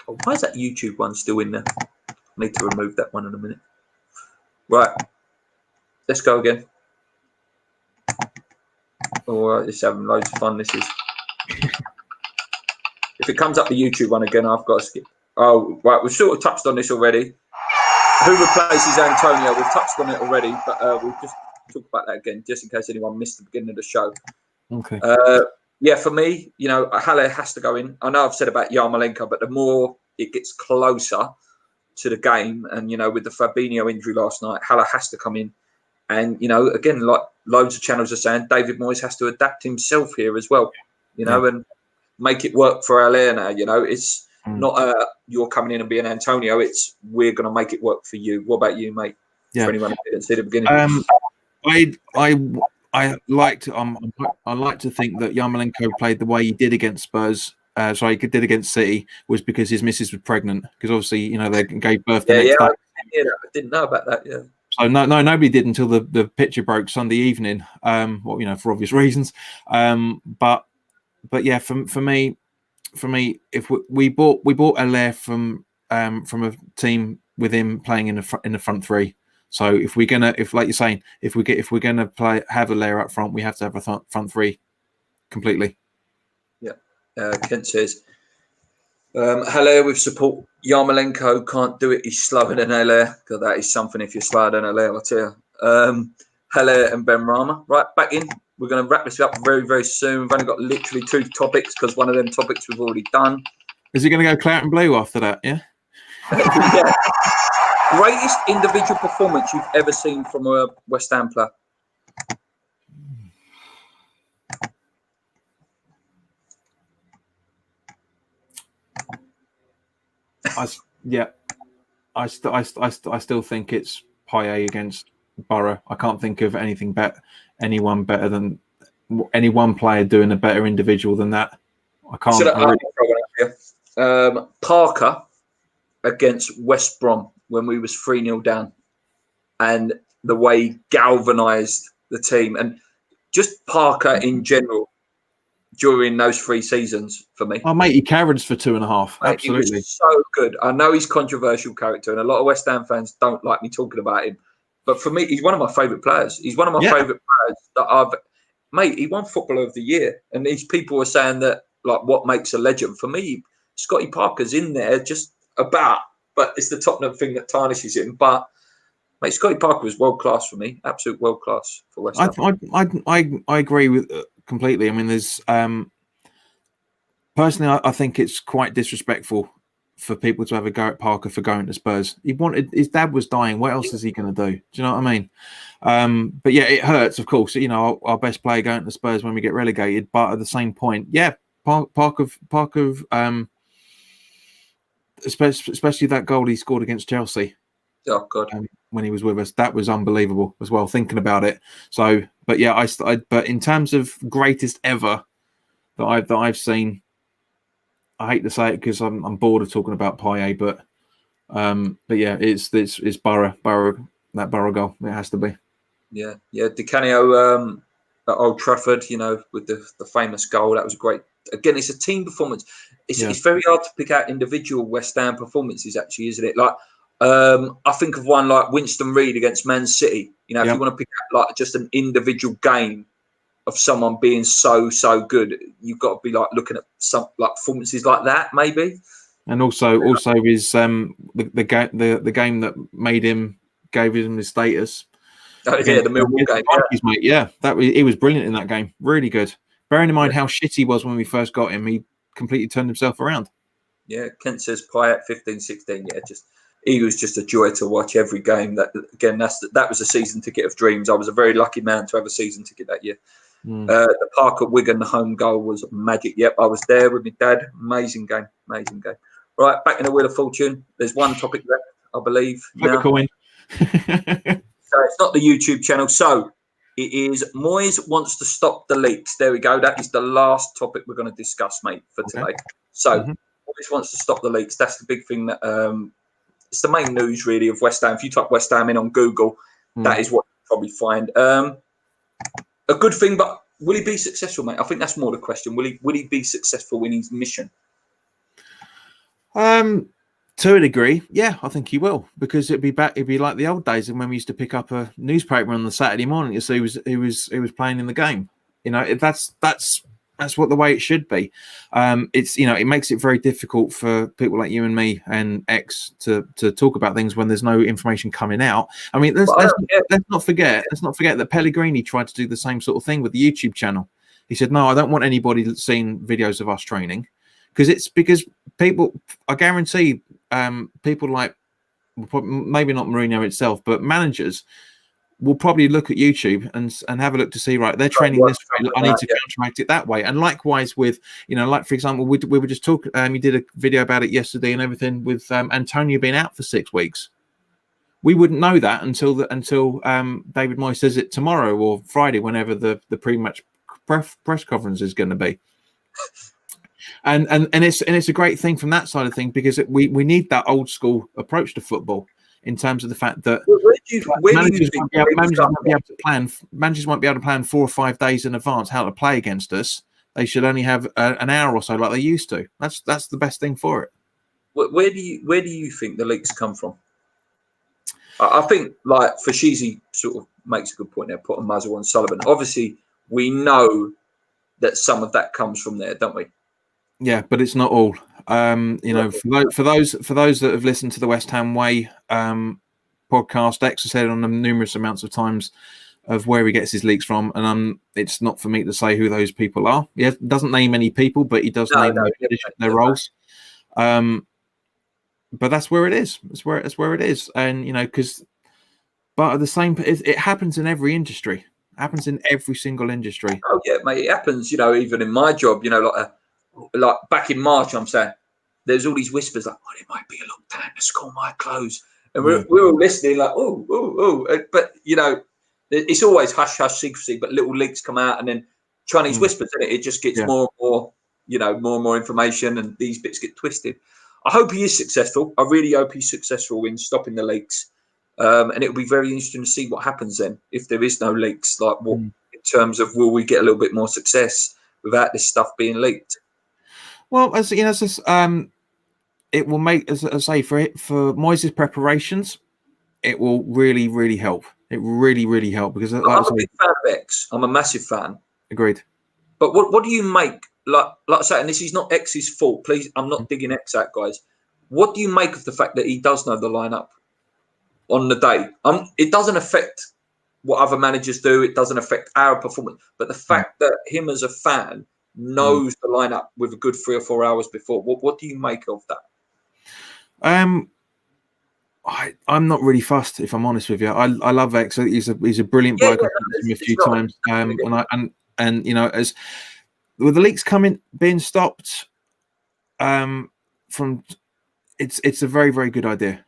Oh, why is that YouTube one still in there? I need to remove that one in a minute. Right. Let's go again. All right, it's having loads of fun. This is. If it comes up the YouTube one again, I've got to skip. Oh, right. We've sort of touched on this already. Who replaces Antonio? We've touched on it already, but we'll just talk about that again, just in case anyone missed the beginning of the show. Okay. Yeah, for me, Haller has to go in. I know I've said about Yarmolenko, but the more it gets closer to the game, and with the Fabinho injury last night, Haller has to come in. And again, like loads of channels are saying, David Moyes has to adapt himself here as well. And make it work for Haller now. It's not you're coming in and being Antonio. It's we're going to make it work for you. What about you, mate? Yeah. For anyone who didn't see the beginning. I like to think that Yarmolenko played the way he did against Spurs. He did against City was because his missus was pregnant. Because obviously, they gave birth the next day. I didn't know about that. Yeah. So nobody did until the picture broke Sunday evening. For obvious reasons. But yeah, for me, if we bought Haller from a team with him playing in the front three. So if we're gonna have a layer up front, we have to have a front three completely. Yeah, Kent says Haller with support. Yarmolenko can't do it. He's slower than Haller. God, that is something. If you're slower than Haller, I'll tell you. Haller and Ben Rama. Right, back in. We're going to wrap this up very, very soon. We've only got literally 2 topics because one of them topics we've already done. Is he going to go Claret and Blue after that? Yeah. Yeah. Greatest individual performance you've ever seen from a West Ham player? I still think it's Payet against Borough. I can't think of anything anyone better than any one player doing a better individual than that. I can't. Parker against West Brom when we was 3-0 down, and the way he galvanised the team, and just Parker in general during those 3 seasons for me. Oh, mate, he carried us for 2.5. Mate, absolutely, he was so good. I know he's a controversial character, and a lot of West Ham fans don't like me talking about him. But for me, he's one of my favourite players. He's one of my favourite players that mate, he won Footballer of the Year. And these people are saying that, like, what makes a legend? For me, Scotty Parker's in there just about, but it's the Tottenham thing that tarnishes him. But, mate, Scotty Parker was world-class for me. Absolute world-class for West Ham. I agree with completely. I mean, there's... personally, I think it's quite disrespectful for people to have a go at Parker for going to Spurs. His dad was dying. What else is he going to do? Do you know what I mean? But yeah, it hurts, of course. Our best player going to Spurs when we get relegated. But at the same point, yeah, Parker, especially that goal he scored against Chelsea. Oh God! When he was with us, that was unbelievable as well. Thinking about it, so but yeah, but in terms of greatest ever that I've seen. I hate to say it because I'm bored of talking about Payet, but yeah, it's Borough that Borough goal. It has to be. Yeah. Di Canio at Old Trafford, with the famous goal. That was great. Again, it's a team performance. It's very hard to pick out individual West Ham performances, actually, isn't it? Like I think of one like Winston Reid against Man City. If you want to pick out like just an individual game of someone being so good, you've got to be like looking at some like performances like that, maybe. And also his the game that gave him his status. Oh, yeah, the Millwall game. Mate. Yeah, he was brilliant in that game. Really good. Bearing in mind how shit he was when we first got him, he completely turned himself around. Yeah, Kent says Payet 15-16. Yeah, he was just a joy to watch every game. That again, that was a season ticket of dreams. I was a very lucky man to have a season ticket that year. The Park at Wigan, the home goal was magic. Yep, I was there with my dad. Amazing game. Right, back in the Wheel of Fortune. There's one topic left, I believe. Flip a coin. So it's not the YouTube channel. So it is Moyes wants to stop the leaks. There we go. That is the last topic we're going to discuss, mate, for today. So Moyes wants to stop the leaks. That's the big thing that it's the main news really of West Ham. If you type West Ham in on Google, that is what you'll probably find. A good thing, but will he be successful, mate? I think that's more the question. Will he be successful in his mission? To a degree, yeah, I think he will, because it'd be like the old days and when we used to pick up a newspaper on the Saturday morning to see he was playing in the game. That's That's what the way it should be. It's, it makes it very difficult for people like you and me and X to talk about things when there's no information coming out. I mean, let's not forget that Pellegrini tried to do the same sort of thing with the YouTube channel. He said, no, I don't want anybody seeing videos of us training, because people, I guarantee, people like, maybe not Mourinho itself, but managers will probably look at YouTube and have a look to see, right, they're training this way, I need to counteract it that way. And likewise with, like, for example, we were just talking, you did a video about it yesterday and everything with Antonio being out for 6 weeks. We wouldn't know that until David Moyes says it tomorrow or Friday, whenever the pre-match press conference is going to be. And it's a great thing from that side of things, because we need that old school approach to football, in terms of the fact that managers won't be able to plan 4 or 5 days in advance how to play against us. They should only have an hour or so, like they used to. That's the best thing for it. Where do you think the leaks come from? I think, like, Fashizi sort of makes a good point there, putting muzzle on Sullivan. Obviously, we know that some of that comes from there, don't we? Yeah, but it's not all. For those that have listened to the West Ham Way podcast, X has said on them numerous amounts of times of where he gets his leaks from, and it's not for me to say who those people are. He doesn't name any people, but he does name their roles. But that's where it is. It's where it is, and but at the same, it happens in every industry. It happens in every single industry. Oh yeah, mate, it happens. Even in my job, like back in March, I'm saying there's all these whispers like, "Oh, it might be a long time. The school might close," and we're all listening like, "Oh." But it's always hush hush secrecy. But little leaks come out, and then Chinese whispers, and it just gets more and more, more and more information, and these bits get twisted. I hope he is successful. I really hope he's successful in stopping the leaks, and it'll be very interesting to see what happens then if there is no leaks. Like, what in terms of, will we get a little bit more success without this stuff being leaked? Well, it will make, as I say, for Moyes' preparations, it will really, really help. It will really, really help, because I'm a big fan of X. I'm a massive fan. Agreed. But what do you make, like I say, and this is not X's fault. Please, I'm not digging X out, guys. What do you make of the fact that he does know the lineup on the day? It doesn't affect what other managers do. It doesn't affect our performance. But the fact that him as a fan knows the lineup with a good 3 or 4 hours before, what do you make of that? I'm not really fussed, if I'm honest with you. I love X. He's a brilliant bloke. I've met him a few times, and as with the leaks being stopped, it's a very, very good idea.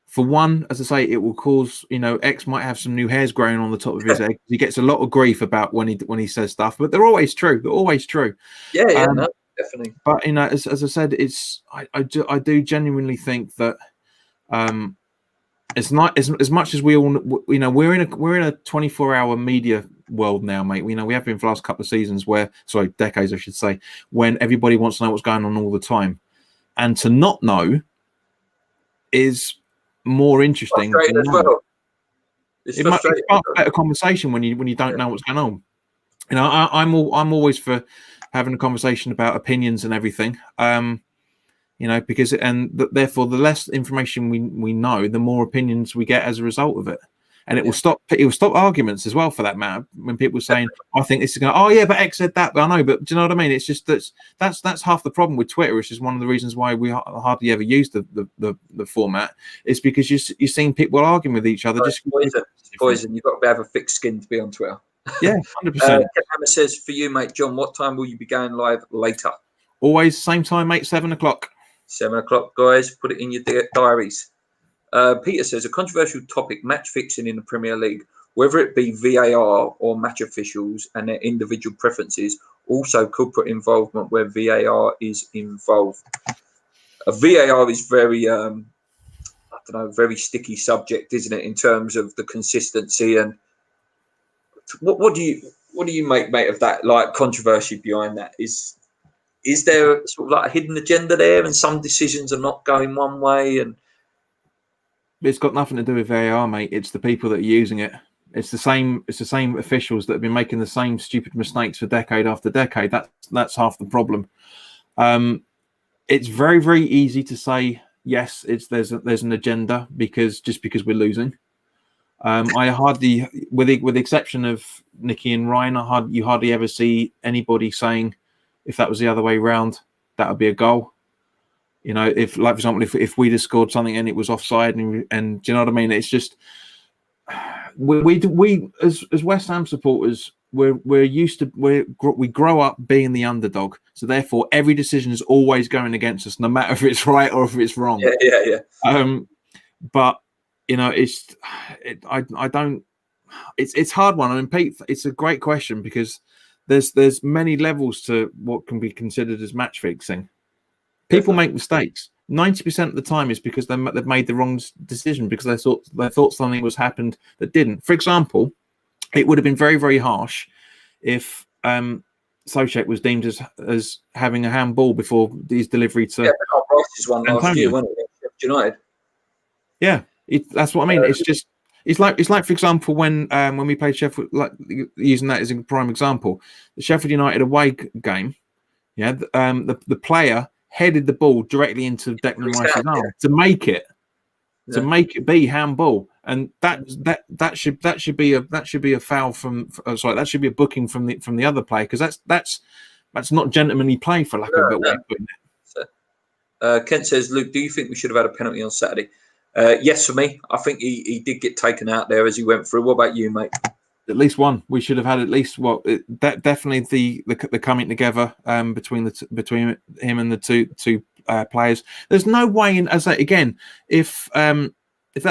For one, as I say, it will cause, X might have some new hairs growing on the top of his head. He gets a lot of grief about when he says stuff, but they're always true. They're always true. Yeah, no, definitely. But as I said, I do genuinely think that it's not as much as we all, we're in a 24-hour media world now, mate. We have been for the last couple of seasons decades, I should say, when everybody wants to know what's going on all the time, and to not know is more interesting. As well. It might spark a better conversation when you don't know what's going on. I'm always for having a conversation about opinions and everything. Because therefore the less information we know, the more opinions we get as a result of it, and it will stop arguments as well, for that matter. When people are saying, "I think this is going," "Oh yeah, but X said that," but I know, but do you know what I mean? It's just that's half the problem with Twitter, which is one of the reasons why we hardly ever use the format. It's because you're seeing people arguing with each other. Just poison. You've got to have a thick skin to be on Twitter. Yeah, 100%. Hammer says, for you, mate, John, what time will you be going live later? Always same time, mate. 7 o'clock. 7 o'clock, guys. Put it in your diaries. Peter says, a controversial topic: match fixing in the Premier League, whether it be VAR or match officials and their individual preferences, also could put involvement where VAR is involved. VAR is very, very sticky subject, isn't it, in terms of the consistency, and what do you make, mate, of that, like, controversy behind that? Is there sort of like a hidden agenda there, and some decisions are not going one way? And it's got nothing to do with VAR, mate. It's the people that are using it. It's the same officials that have been making the same stupid mistakes for decade after decade. That's half the problem. It's very, very easy to say yes. There's an agenda because we're losing. I hardly, with the exception of Nicky and Ryan, you hardly ever see anybody saying, if that was the other way round, that would be a goal. You know, if, like, for example, if we'd have scored something and it was offside, and do you know what I mean? It's just we as West Ham supporters, we're used to we grow up being the underdog, so therefore every decision is always going against us, no matter if it's right or if it's wrong. Yeah. But you know, it's hard one. I mean, Pete, it's a great question because there's many levels to what can be considered as match fixing. People make mistakes. 90% of the time is because they've made the wrong decision because they thought something was happened that didn't. For example, it would have been very, very harsh if Soucek was deemed as having a handball before his delivery to. Yeah, Rice's one last year, wasn't it? United. Yeah, that's what I mean. It's like for example when we played Sheffield, like using that as a prime example, the Sheffield United away game. Yeah, the player headed the ball directly into Declan Rice's arm to make it be handball, and that should be a foul from that should be a booking from the other player, because that's not gentlemanly play, for lack of a better way of putting it. Kent says, Luke, do you think we should have had a penalty on Saturday? Yes, for me. I think he did get taken out there as he went through. What about you, mate? At least one. We should have had at least definitely the coming together between him and the two players. There's no way in, as again, if that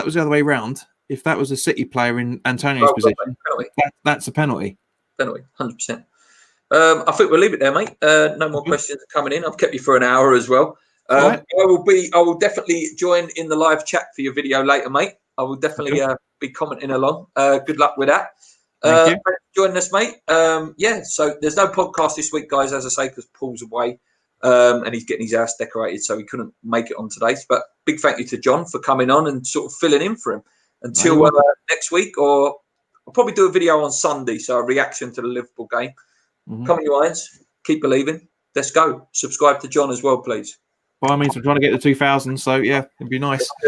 was the other way around, if that was a City player in Antonio's position, that's a penalty. Penalty, 100%. I think we'll leave it there, mate. No more questions coming in. I've kept you for an hour as well. Right. I will definitely join in the live chat for your video later, mate. I will definitely be commenting along. Good luck with that. Thank you for joining us, mate. So there's no podcast this week, guys, as I say, because Paul's away and he's getting his house decorated, so he couldn't make it on today. But big thank you to John for coming on and sort of filling in for him until next week, or I'll probably do a video on Sunday, so a reaction to the Liverpool game. Come on, you irons. Keep believing. Let's go. Subscribe to John as well, please. By all means, I'm trying to get to 2,000, so yeah, it'd be nice.